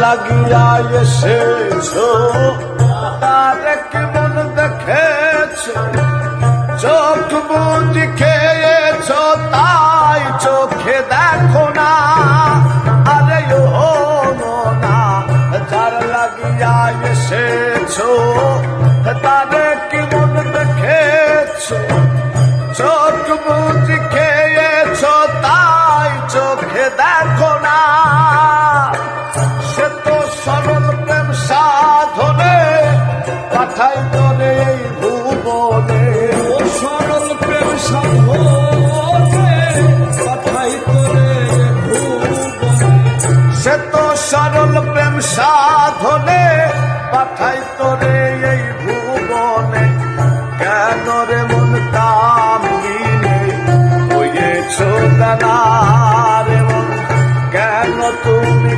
লাগিয়া এসেছো তার কি মন দেখেছো, চোখ বুঝি খেয়েছো তাই চোখে দেখো না। আরে ও না, যার লাগিয়া এসেছো তার কি মন দেখেছো, চোখ বুঝি খেয়েছো তাই চোখে দেখো না। সে তো সরল প্রেম সাধনে পাঠাই তোরে এই ভুবনে, সরল প্রেম সাধনে পাঠাই তোরে ভুবনে। সে তো সরল প্রেম সাধনে পাঠাই তোরে এই ভুবনে। কেন রে মন কামিনে হয়েছো দানা রে মন, কেন তুমি